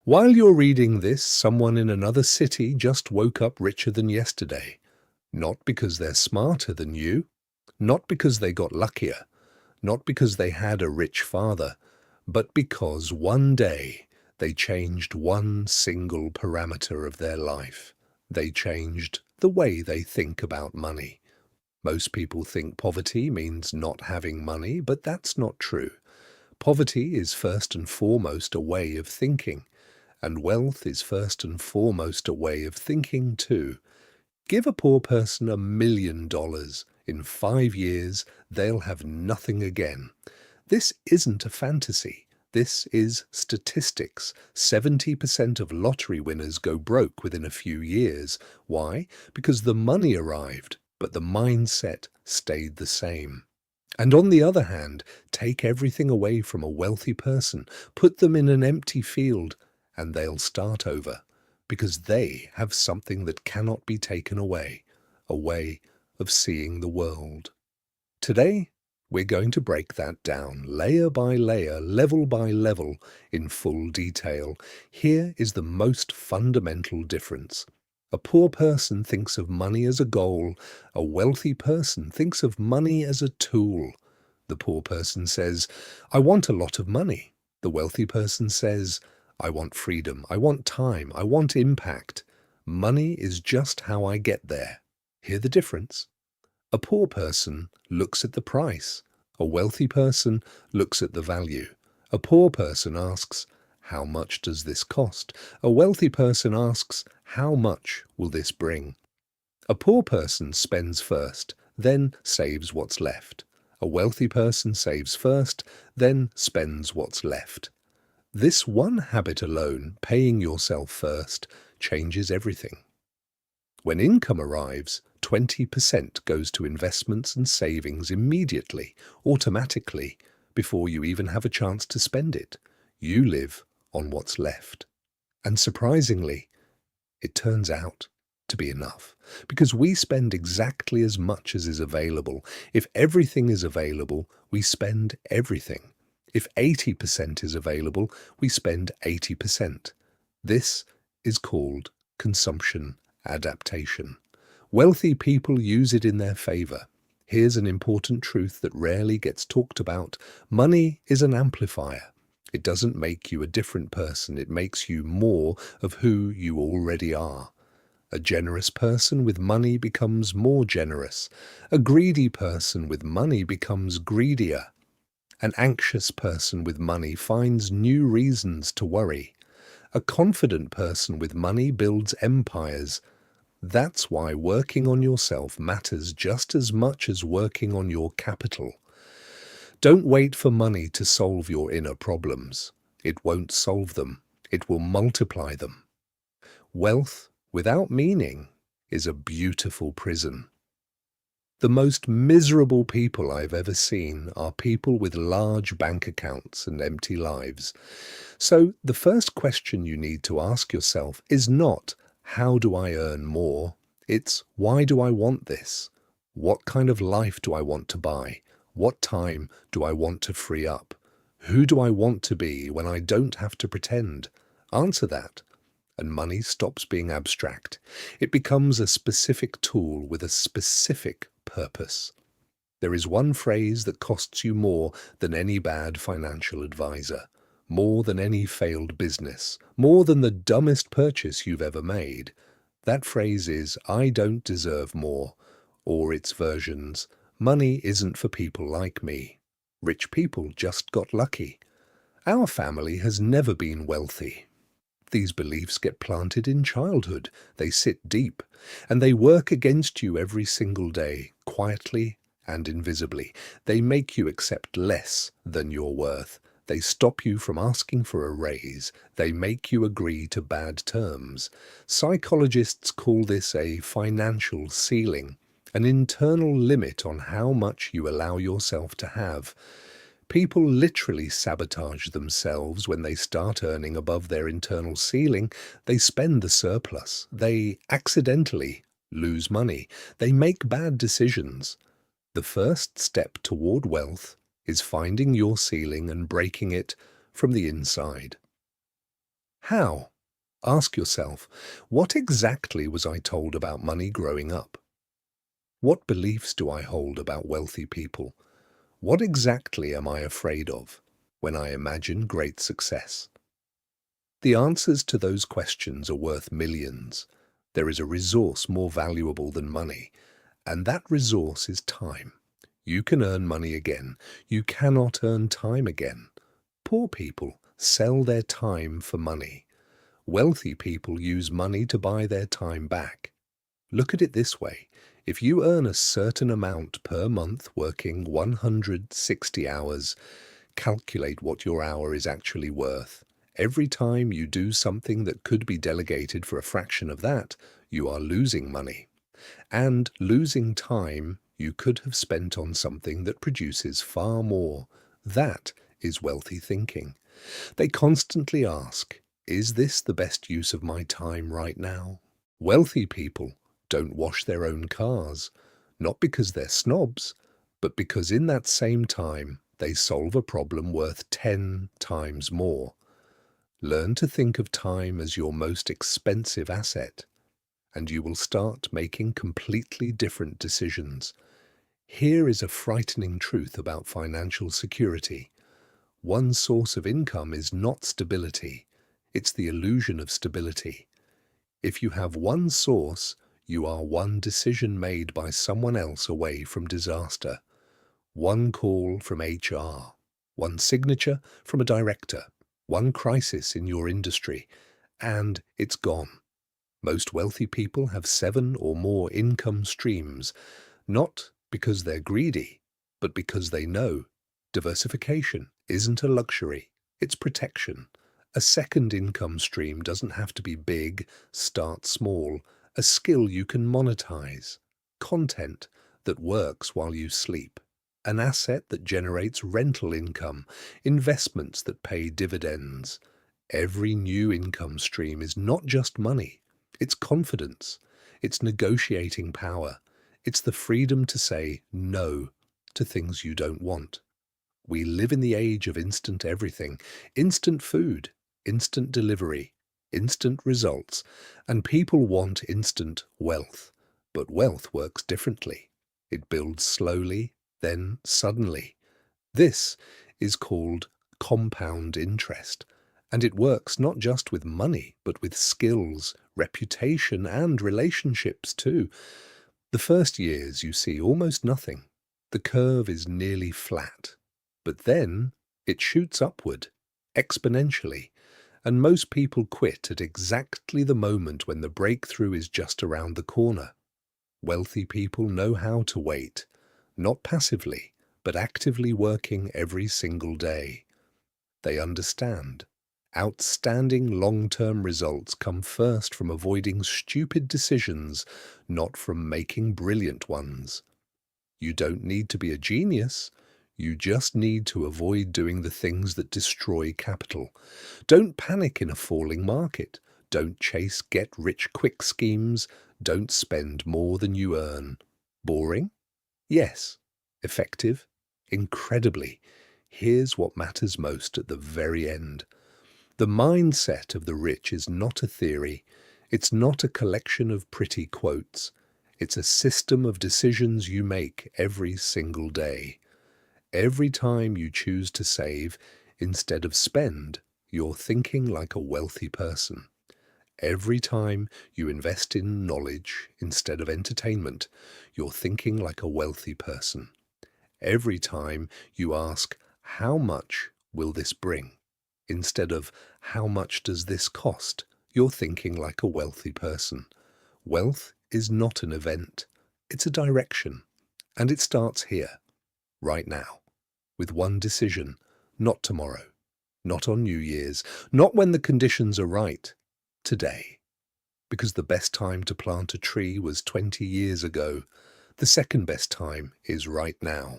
While you're reading this, someone in another city just woke up richer than yesterday. Not because they're smarter than you, not because they got luckier, not because they had a rich father, but because one day they changed one single parameter of their life. They changed the way they think about money. Most people think poverty means not having money, but that's not true. Poverty is first and foremost a way of thinking, and wealth is first and foremost a way of thinking too. Give a poor person $1 million. In 5 years, they'll have nothing again. This isn't a fantasy. This is statistics. 70% of lottery winners go broke within a few years. Why? Because the money arrived, but the mindset stayed the same. And on the other hand, take everything away from a wealthy person, put them in an empty field, and they'll start over, because they have something that cannot be taken away, a way of seeing the world. Today, we're going to break that down, layer by layer, level by level, in full detail. Here is the most fundamental difference. A poor person thinks of money as a goal. A wealthy person thinks of money as a tool. The poor person says, "I want a lot of money." The wealthy person says, "I want freedom, I want time, I want impact." Money is just how I get there. Hear the difference? A poor person looks at the price. A wealthy person looks at the value. A poor person asks, "How much does this cost?" A wealthy person asks, "How much will this bring?" A poor person spends first, then saves what's left. A wealthy person saves first, then spends what's left. This one habit alone, paying yourself first, changes everything. When income arrives, 20% goes to investments and savings immediately, automatically, before you even have a chance to spend it. You live on what's left. And surprisingly, it turns out to be enough, because we spend exactly as much as is available. If everything is available, we spend everything. If 80% is available, we spend 80%. This is called consumption adaptation. Wealthy people use it in their favor. Here's an important truth that rarely gets talked about. Money is an amplifier. It doesn't make you a different person. It makes you more of who you already are. A generous person with money becomes more generous. A greedy person with money becomes greedier. An anxious person with money finds new reasons to worry. A confident person with money builds empires. That's why working on yourself matters just as much as working on your capital. Don't wait for money to solve your inner problems. It won't solve them. It will multiply them. Wealth without meaning is a beautiful prison. The most miserable people I've ever seen are people with large bank accounts and empty lives. So the first question you need to ask yourself is not, how do I earn more? It's, why do I want this? What kind of life do I want to buy? What time do I want to free up? Who do I want to be when I don't have to pretend? Answer that, and money stops being abstract. It becomes a specific tool with a specific purpose. There is one phrase that costs you more than any bad financial advisor, more than any failed business, more than the dumbest purchase you've ever made. That phrase is, "I don't deserve more," or its versions, "Money isn't for people like me. Rich people just got lucky. Our family has never been wealthy." These beliefs get planted in childhood. They sit deep, and they work against you every single day, quietly and invisibly. They make you accept less than your worth. They stop you from asking for a raise. They make you agree to bad terms. Psychologists call this a financial ceiling, an internal limit on how much you allow yourself to have. People literally sabotage themselves when they start earning above their internal ceiling. They spend the surplus. They accidentally lose money. They make bad decisions. The first step toward wealth is finding your ceiling and breaking it from the inside. How? Ask yourself, what exactly was I told about money growing up? What beliefs do I hold about wealthy people? What exactly am I afraid of when I imagine great success? The answers to those questions are worth millions. There is a resource more valuable than money, and that resource is time. You can earn money again. You cannot earn time again. Poor people sell their time for money. Wealthy people use money to buy their time back. Look at it this way. If you earn a certain amount per month working 160 hours, calculate what your hour is actually worth. Every time you do something that could be delegated for a fraction of that, you are losing money. And losing time you could have spent on something that produces far more. That is wealthy thinking. They constantly ask, is this the best use of my time right now? Wealthy people don't wash their own cars, not because they're snobs, but because in that same time they solve a problem worth 10 times more. Learn to think of time as your most expensive asset, and you will start making completely different decisions. Here is a frightening truth about financial security. One source of income is not stability. It's the illusion of stability. If you have one source, you are one decision made by someone else away from disaster. One call from HR, one signature from a director, one crisis in your industry, and it's gone. Most wealthy people have 7 or more income streams, not because they're greedy, but because they know diversification isn't a luxury, it's protection. A second income stream doesn't have to be big, start small, a skill you can monetize, content that works while you sleep, an asset that generates rental income, investments that pay dividends. Every new income stream is not just money, it's confidence, it's negotiating power, it's the freedom to say no to things you don't want. We live in the age of instant everything, instant food, instant delivery, instant results, and people want instant wealth. But wealth works differently. It builds slowly, then suddenly. This is called compound interest, and it works not just with money, but with skills, reputation, and relationships too. The first years you see almost nothing. The curve is nearly flat. But then it shoots upward, exponentially, and most people quit at exactly the moment when the breakthrough is just around the corner. Wealthy people know how to wait, not passively, but actively working every single day. They understand. Outstanding long-term results come first from avoiding stupid decisions, not from making brilliant ones. You don't need to be a genius. You just need to avoid doing the things that destroy capital. Don't panic in a falling market. Don't chase get-rich-quick schemes. Don't spend more than you earn. Boring? Yes. Effective? Incredibly. Here's what matters most at the very end. The mindset of the rich is not a theory. It's not a collection of pretty quotes. It's a system of decisions you make every single day. Every time you choose to save instead of spend, you're thinking like a wealthy person. Every time you invest in knowledge instead of entertainment, you're thinking like a wealthy person. Every time you ask, how much will this bring? Instead of, how much does this cost? You're thinking like a wealthy person. Wealth is not an event. It's a direction. And it starts here, right now, with one decision, not tomorrow, not on New Year's, not when the conditions are right, today. Because the best time to plant a tree was 20 years ago. The second best time is right now.